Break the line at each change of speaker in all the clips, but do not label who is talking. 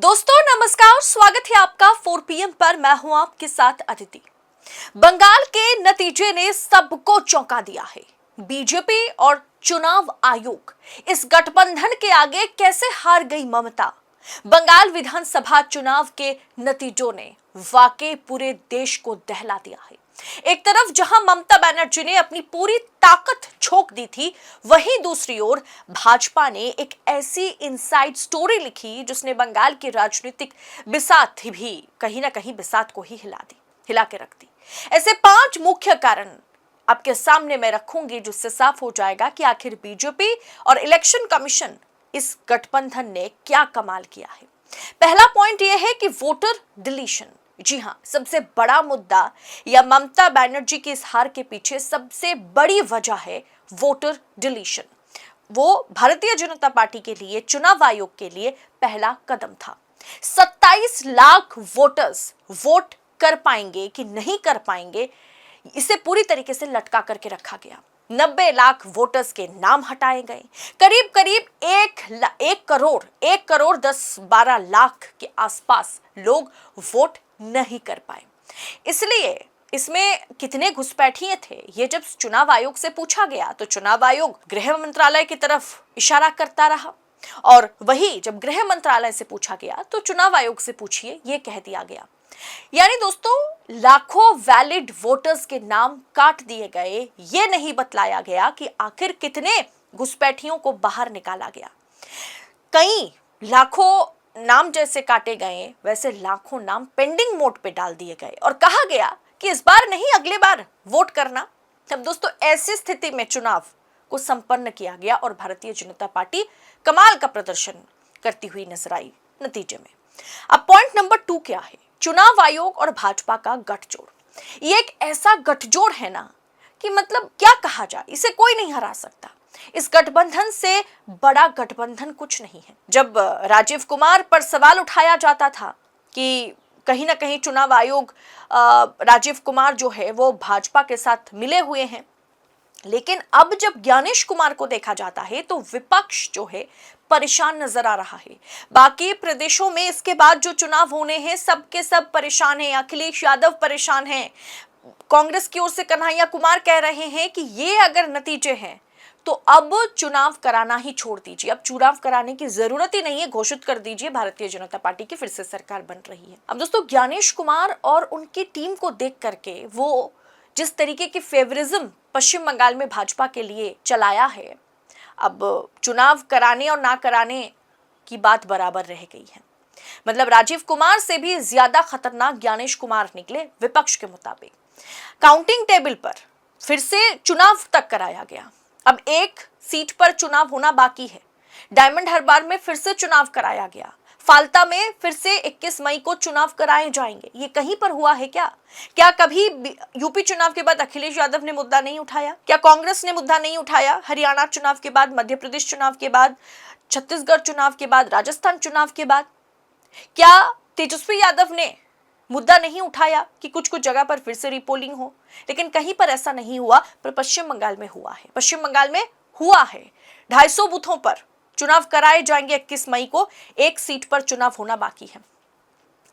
दोस्तों नमस्कार, स्वागत है आपका 4 PM पर। मैं हूं आपके साथ अदिति। बंगाल के नतीजे ने सबको चौंका दिया है। बीजेपी और चुनाव आयोग, इस गठबंधन के आगे कैसे हार गई ममता। बंगाल विधानसभा चुनाव के नतीजों ने वाकई पूरे देश को दहला दिया है। एक तरफ जहां ममता बनर्जी ने अपनी पूरी ताकत झोंक दी थी, वहीं दूसरी ओर भाजपा ने एक ऐसी इनसाइड स्टोरी लिखी जिसने बंगाल की राजनीतिक बिसात भी कहीं ना कहीं बिसात को ही हिला के रख दी। ऐसे 5 मुख्य कारण आपके सामने मैं रखूंगी जिससे साफ हो जाएगा कि आखिर बीजेपी और इलेक्शन कमीशन, इस गठबंधन ने क्या कमाल किया है। पहला पॉइंट यह है कि वोटर डिलीशन। जी हां, सबसे बड़ा मुद्दा या ममता बनर्जी की इस हार के पीछे सबसे बड़ी वजह है वोटर डिलीशन। वो भारतीय जनता पार्टी के लिए, चुनाव आयोग के लिए पहला कदम था। 27 लाख वोटर्स वोट कर पाएंगे कि नहीं कर पाएंगे, इसे पूरी तरीके से लटका करके रखा गया। 90 लाख वोटर्स के नाम हटाए गए। करीब करीब 1 करोड़ 10-12 लाख के आसपास लोग वोट नहीं कर पाए। इसलिए इसमें कितने घुसपैठिए थे, ये जब चुनाव आयोग से पूछा गया तो चुनाव आयोग गृह मंत्रालय की तरफ इशारा करता रहा, और वही जब गृह मंत्रालय से पूछा गया तो चुनाव आयोग से पूछिए, ये कह दिया गया। यानी दोस्तों, लाखों वैलिड वोटर्स के नाम काट दिए गए। ये नहीं बतलाया गया कि आखिर कितने घुसपैठियों को बाहर निकाला गया। कई लाखों नाम जैसे काटे गए, वैसे लाखों नाम पेंडिंग मोड पे डाल दिए गए और कहा गया कि इस बार नहीं, अगले बार वोट करना। तब दोस्तों, ऐसी स्थिति में चुनाव को संपन्न किया गया और भारतीय जनता पार्टी कमाल का प्रदर्शन करती हुई नजर आई नतीजे में। अब पॉइंट नंबर 2 क्या है? चुनाव आयोग और भाजपा का गठजोड़। ये एक ऐसा गठजोड़ है ना कि मतलब क्या कहा जाए, इसे कोई नहीं हरा सकता। इस गठबंधन से बड़ा गठबंधन कुछ नहीं है। जब राजीव कुमार पर सवाल उठाया जाता था कि कहीं ना कहीं चुनाव आयोग, राजीव कुमार जो है वो भाजपा के साथ मिले हुए हैं, लेकिन अब जब ज्ञानेश कुमार को देखा जाता है तो विपक्ष जो है परेशान नजर आ रहा है। बाकी प्रदेशों में इसके बाद जो चुनाव होने हैं, सबके सब परेशान हैं। अखिलेश यादव परेशान हैं। कांग्रेस की ओर से कन्हैया कुमार कह रहे हैं कि ये अगर नतीजे हैं तो अब चुनाव कराना ही छोड़ दीजिए, अब चुनाव कराने की जरूरत ही नहीं है, घोषित कर दीजिए भारतीय जनता पार्टी की फिर से सरकार बन रही है। अब दोस्तों, ज्ञानेश कुमार और उनकी टीम को देख करके वो जिस तरीके की फेवरिज्म पश्चिम बंगाल में भाजपा के लिए चलाया है, अब चुनाव कराने और ना कराने की बात बराबर रह गई है। मतलब राजीव कुमार से भी ज्यादा खतरनाक ज्ञानेश कुमार निकले विपक्ष के मुताबिक। काउंटिंग टेबल पर फिर से चुनाव तक कराया गया। अब एक सीट पर चुनाव होना बाकी है। डायमंड हार्बर में फिर से चुनाव कराया गया। फाल्टा में फिर से 21 मई को चुनाव कराए जाएंगे। ये कहीं पर हुआ है क्या? क्या कभी यूपी चुनाव के बाद अखिलेश यादव ने मुद्दा नहीं उठाया? क्या कांग्रेस ने मुद्दा नहीं उठाया? हरियाणा चुनाव के बाद, मध्य प्रदेश चुनाव के बाद, छत्तीसगढ़ चुनाव के बाद, राजस्थान चुनाव के बाद क्या तेजस्वी यादव ने मुद्दा नहीं उठाया कि कुछ कुछ जगह पर फिर से रिपोलिंग हो? लेकिन कहीं पर ऐसा नहीं हुआ, पर पश्चिम बंगाल में हुआ है। पश्चिम बंगाल में हुआ है। 250 बूथों पर चुनाव कराए जाएंगे 21 मई को। एक सीट पर चुनाव होना बाकी है।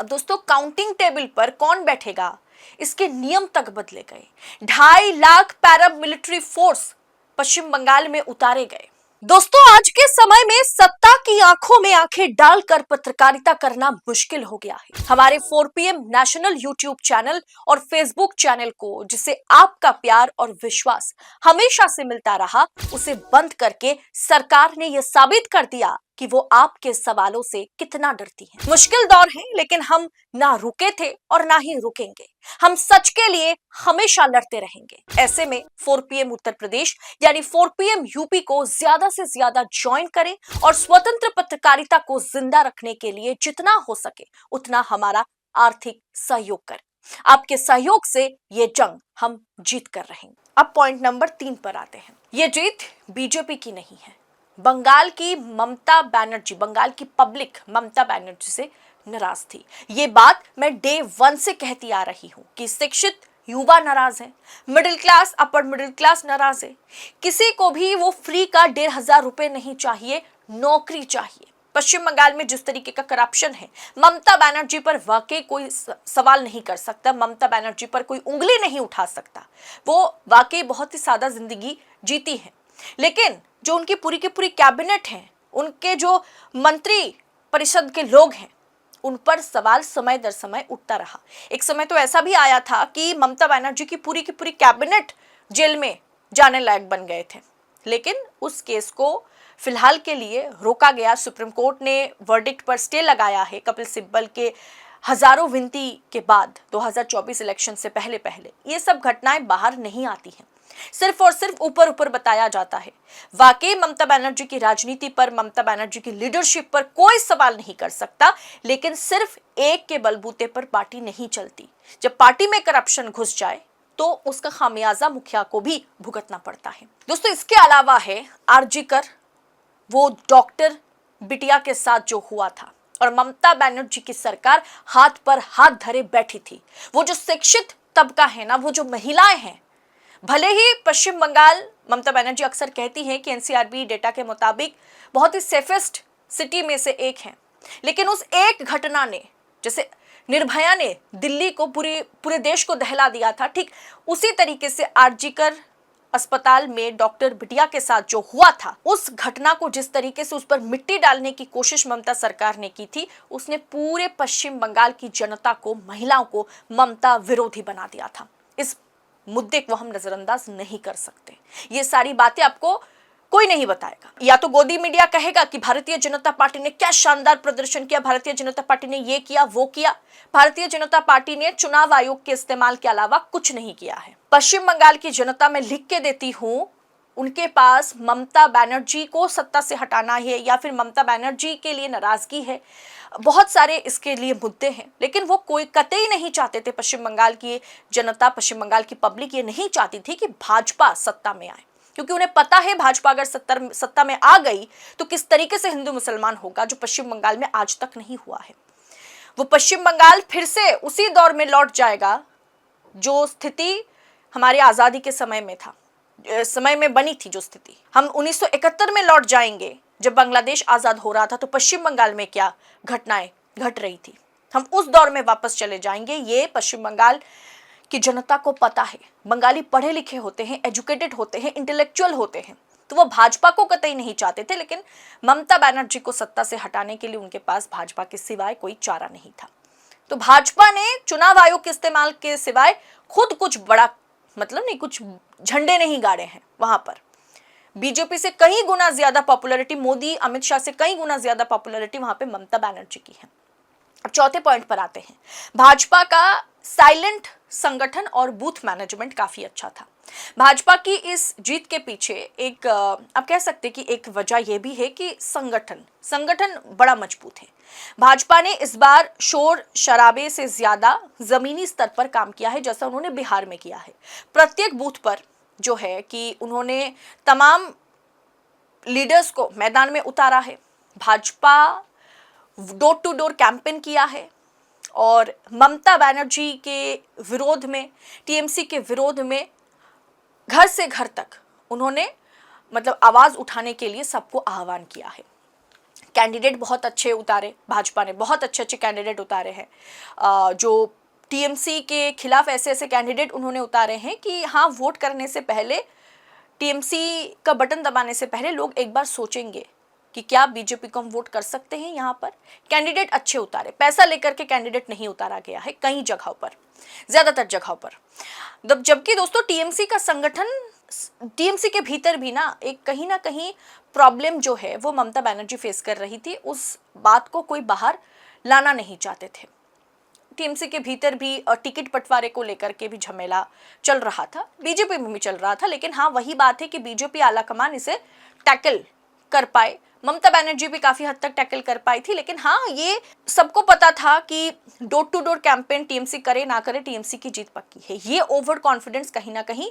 अब दोस्तों, काउंटिंग टेबल पर कौन बैठेगा, इसके नियम तक बदले गए। 2.5 लाख पैरामिलिट्री फोर्स पश्चिम बंगाल में उतारे गए। दोस्तों, आज के समय में सत्ता की आंखों में आंखें डालकर पत्रकारिता करना मुश्किल हो गया है। हमारे 4 PM नेशनल यूट्यूब चैनल और फेसबुक चैनल को, जिसे आपका प्यार और विश्वास हमेशा से मिलता रहा, उसे बंद करके सरकार ने यह साबित कर दिया कि वो आपके सवालों से कितना डरती है। मुश्किल दौर है, लेकिन हम ना रुके थे और ना ही रुकेंगे। हम सच के लिए हमेशा लड़ते रहेंगे। ऐसे में 4 PM उत्तर प्रदेश यानी 4 PM यूपी को ज्यादा से ज्यादा ज्वाइन करें और स्वतंत्र पत्रकारिता को जिंदा रखने के लिए जितना हो सके उतना हमारा आर्थिक सहयोग करें। आपके सहयोग से ये जंग हम जीत कर रहेंगे। अब पॉइंट नंबर 3 पर आते हैं। ये जीत बीजेपी की नहीं है, बंगाल की ममता बनर्जी, बंगाल की पब्लिक ममता बनर्जी से नाराज थी। ये बात मैं डे 1 से कहती आ रही हूं कि शिक्षित युवा नाराज है, middle class, upper middle class नाराज है। किसी को भी वो फ्री का 1,500 रुपए नहीं चाहिए, नौकरी चाहिए। पश्चिम बंगाल में जिस तरीके का करप्शन है, ममता बनर्जी पर वाकई कोई सवाल नहीं कर सकता, ममता बनर्जी पर कोई उंगली नहीं उठा सकता। वो वाकई बहुत ही सादा जिंदगी जीती है, लेकिन जो उनकी पूरी की पूरी कैबिनेट है, उनके जो मंत्री परिषद के लोग हैं, उन पर सवाल समय दर समय उठता रहा। एक समय तो ऐसा भी आया था कि ममता बनर्जी की पूरी कैबिनेट जेल में जाने लायक बन गए थे, लेकिन उस केस को फिलहाल के लिए रोका गया। सुप्रीम कोर्ट ने वर्डिक्ट पर स्टे लगाया है। कपिल सिब्बल के हजारों विनती के बाद 2024 इलेक्शन से पहले ये सब घटनाएं बाहर नहीं आती हैं, सिर्फ और सिर्फ ऊपर ऊपर बताया जाता है। वाकई ममता बनर्जी की राजनीति पर, ममता बनर्जी की लीडरशिप पर कोई सवाल नहीं कर सकता, लेकिन सिर्फ एक के बलबूते पर पार्टी नहीं चलती। जब पार्टी में करप्शन घुस जाए तो उसका खामियाजा मुखिया को भी भुगतना पड़ता है। दोस्तों, इसके अलावा है आरजीकर, वो डॉक्टर बिटिया के साथ जो हुआ था और ममता बनर्जी की सरकार हाथ पर हाथ धरे बैठी थी। वो जो शिक्षित तबका है ना, वो जो महिलाएं हैं, भले ही पश्चिम बंगाल, ममता बनर्जी अक्सर कहती हैं कि एनसीआरबी डेटा के मुताबिक बहुत ही सेफेस्ट सिटी में से एक है, लेकिन उस एक घटना ने, जैसे निर्भया ने दिल्ली को, पूरे देश को दहला दिया था, ठीक उसी तरीके से आरजीकर अस्पताल में डॉक्टर बिटिया के साथ जो हुआ था, उस घटना को जिस तरीके से उस पर मिट्टी डालने की कोशिश ममता सरकार ने की थी, उसने पूरे पश्चिम बंगाल की जनता को, महिलाओं को ममता विरोधी बना दिया था। इस मुद्दे को हम नजरअंदाज नहीं कर सकते। ये सारी बातें आपको कोई नहीं बताएगा। या तो गोदी मीडिया कहेगा कि भारतीय जनता पार्टी ने क्या शानदार प्रदर्शन किया, भारतीय जनता पार्टी ने ये किया, वो किया। भारतीय जनता पार्टी ने चुनाव आयोग के इस्तेमाल के अलावा कुछ नहीं किया है। पश्चिम बंगाल की जनता, मैं लिख के देती हूं, उनके पास ममता बनर्जी को सत्ता से हटाना है या फिर ममता बनर्जी के लिए नाराजगी है, बहुत सारे इसके लिए मुद्दे हैं, लेकिन वो कोई कतई नहीं चाहते थे। पश्चिम बंगाल की जनता, पश्चिम बंगाल की पब्लिक ये नहीं चाहती थी कि भाजपा सत्ता में आए, क्योंकि उन्हें पता है भाजपा अगर सत्ता में आ गई तो किस तरीके से हिंदू मुसलमान होगा, जो पश्चिम बंगाल में आज तक नहीं हुआ है। वो पश्चिम बंगाल फिर से उसी दौर में लौट जाएगा जो स्थिति हमारी आजादी के समय में था, समय में बनी थी जो स्थिति। हम 1971 में लौट जाएंगे, जब बांग्लादेश आजाद हो रहा था, तो पश्चिम बंगाल में क्या घटनाएं घट रही थी, हम उस दौर में वापस चले जाएंगे। ये पश्चिम बंगाल की जनता को पता है। बंगाली पढ़े लिखे होते हैं, एजुकेटेड होते हैं, इंटेलेक्चुअल होते हैं, तो वो भाजपा को कतई नहीं चाहते थे, लेकिन ममता बनर्जी को सत्ता से हटाने के लिए उनके पास भाजपा के सिवाय कोई चारा नहीं था। तो भाजपा ने चुनाव आयोग के इस्तेमाल के सिवाय खुद कुछ बड़ा, मतलब नहीं, कुछ झंडे नहीं गाड़े हैं वहां पर। बीजेपी से कई गुना ज्यादा पॉपुलैरिटी, मोदी अमित शाह से कई गुना ज्यादा पॉपुलैरिटी वहां पे ममता बनर्जी की है। अब चौथे पॉइंट पर आते हैं। भाजपा का साइलेंट संगठन और बूथ मैनेजमेंट काफी अच्छा था। भाजपा की इस जीत के पीछे एक, आप कह सकते हैं कि एक वजह यह भी है कि संगठन बड़ा मजबूत है। भाजपा ने इस बार शोर शराबे से ज्यादा जमीनी स्तर पर काम किया है, जैसा उन्होंने बिहार में किया है। प्रत्येक बूथ पर जो है कि उन्होंने तमाम लीडर्स को मैदान में उतारा है। Bhajpa door to door campaign किया है और ममता बनर्जी के विरोध में, टीएमसी के विरोध में घर से घर तक उन्होंने, मतलब आवाज उठाने के लिए सबको आह्वान किया है। कैंडिडेट बहुत अच्छे उतारे, भाजपा ने बहुत अच्छे कैंडिडेट उतारे हैं। जो टीएमसी के खिलाफ ऐसे कैंडिडेट उन्होंने उतारे हैं कि हाँ, वोट करने से पहले, टीएमसी का बटन दबाने से पहले लोग एक बार सोचेंगे कि क्या बीजेपी को हम वोट कर सकते हैं। यहाँ पर कैंडिडेट अच्छे उतारे, पैसा लेकर के कैंडिडेट नहीं उतारा गया है कई जगहों पर, ज्यादातर जगहों पर। जबकि दोस्तों टीएमसी का संगठन, टीएमसी के भीतर भी ना कहीं प्रॉब्लम जो है वो ममता बनर्जी फेस कर रही थी, उस बात को कोई बाहर लाना नहीं चाहते थे। टीएमसी के भीतर भी टिकट बंटवारे को लेकर के भी झमेला चल रहा था, बीजेपी में भी चल रहा था, लेकिन हाँ, वही बात है कि बीजेपी आलाकमान इसे टैकल कर पाए। ममता बनर्जी भी काफी हद तक टैकल कर पाई थी, लेकिन हाँ, ये सबको पता था कि door to door campaign TMC करे ना करे, टीएमसी की जीत पक्की है। ये ओवर कॉन्फिडेंस कहीं ना कहीं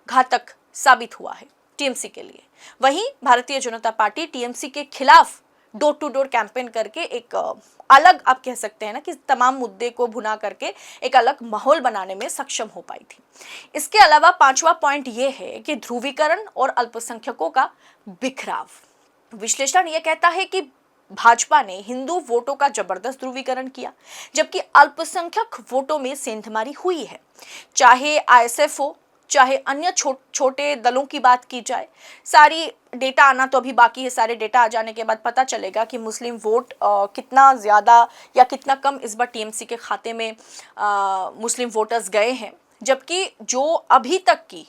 घातक साबित हुआ है टीएमसी के लिए। वहीं भारतीय जनता पार्टी टीएमसी के खिलाफ डोर टू डोर कैंपेन करके एक अलग, आप कह सकते हैं ना कि तमाम मुद्दे को भुना करके एक अलग माहौल बनाने में सक्षम हो पाई थी। इसके अलावा पांचवा पॉइंट ये है कि ध्रुवीकरण और अल्पसंख्यकों का बिखराव। विश्लेषण ये कहता है कि भाजपा ने हिंदू वोटों का जबरदस्त ध्रुवीकरण किया, जबकि अल्पसंख्यक वोटों में सेंधमारी हुई है। चाहे आईएसएफ हो, चाहे अन्य छोटे दलों की बात की जाए, सारी डेटा आना तो अभी बाकी है। सारे डेटा आ जाने के बाद पता चलेगा कि मुस्लिम वोट कितना ज़्यादा या कितना कम इस बार टीएमसी के खाते में मुस्लिम वोटर्स गए हैं। जबकि जो अभी तक की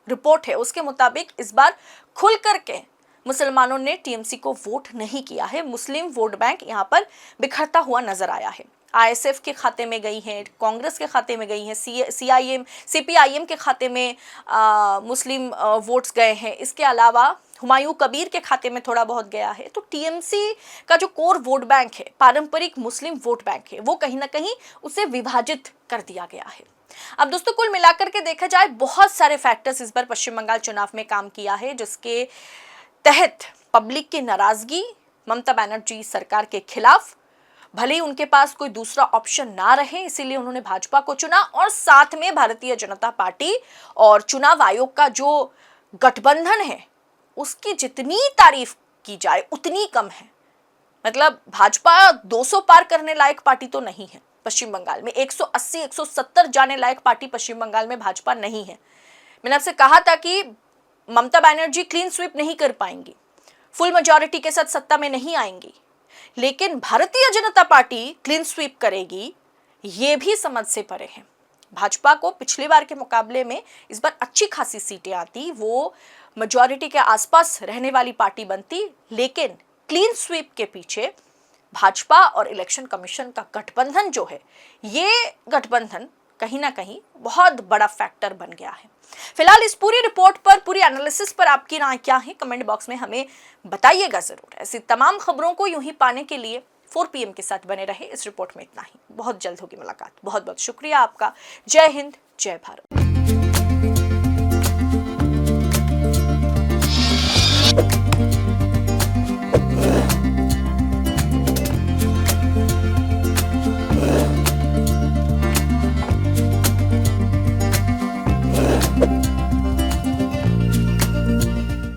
रिपोर्ट है उसके मुताबिक इस बार खुल करके मुसलमानों ने टीएमसी को वोट नहीं किया है। मुस्लिम वोट बैंक यहाँ पर बिखरता हुआ नजर आया है। आईएसएफ के खाते में गई हैं, कांग्रेस के खाते में गई हैं, सीपीआईएम के खाते में मुस्लिम वोट्स गए हैं। इसके अलावा हुमायूं कबीर के खाते में थोड़ा बहुत गया है। तो टीएमसी का जो कोर वोट बैंक है, पारंपरिक मुस्लिम वोट बैंक है, वो कहीं ना कहीं उसे विभाजित कर दिया गया है। अब दोस्तों, कुल मिलाकर के देखा जाए, बहुत सारे फैक्टर्स इस बार पश्चिम बंगाल चुनाव में काम किया है, जिसके तहत पब्लिक की नाराजगी ममता बनर्जी सरकार के खिलाफ, भले ही उनके पास कोई दूसरा ऑप्शन ना रहे, इसीलिए उन्होंने भाजपा को चुना। और साथ में भारतीय जनता पार्टी और चुनाव आयोग का जो गठबंधन है, उसकी जितनी तारीफ की जाए उतनी कम है। मतलब भाजपा 200 पार करने लायक पार्टी तो नहीं है पश्चिम बंगाल में। 180 170 जाने लायक पार्टी पश्चिम बंगाल में भाजपा नहीं है। मैंने आपसे कहा था कि ममता बनर्जी क्लीन स्वीप नहीं कर पाएंगी, फुल मेजॉरिटी के साथ सत्ता में नहीं आएंगी, लेकिन Bharatiya Janata party clean sweep करेगी, ये भी समझ से परे है। भाजपा को पिछली बार के मुकाबले में इस बार अच्छी खासी सीटें आती, वो मेजॉरिटी के आसपास रहने वाली पार्टी बनती, लेकिन क्लीन स्वीप के पीछे भाजपा और इलेक्शन कमीशन का गठबंधन जो है, ये गठबंधन कहीं ना कहीं बहुत बड़ा फैक्टर बन गया है। फिलहाल इस पूरी रिपोर्ट पर, पूरी एनालिसिस पर आपकी राय क्या है, कमेंट बॉक्स में हमें बताइएगा जरूर। ऐसी तमाम खबरों को यूं ही पाने के लिए 4 PM के साथ बने रहे। इस रिपोर्ट में इतना ही, बहुत जल्द होगी मुलाकात। बहुत बहुत शुक्रिया आपका। जय हिंद, जय भारत।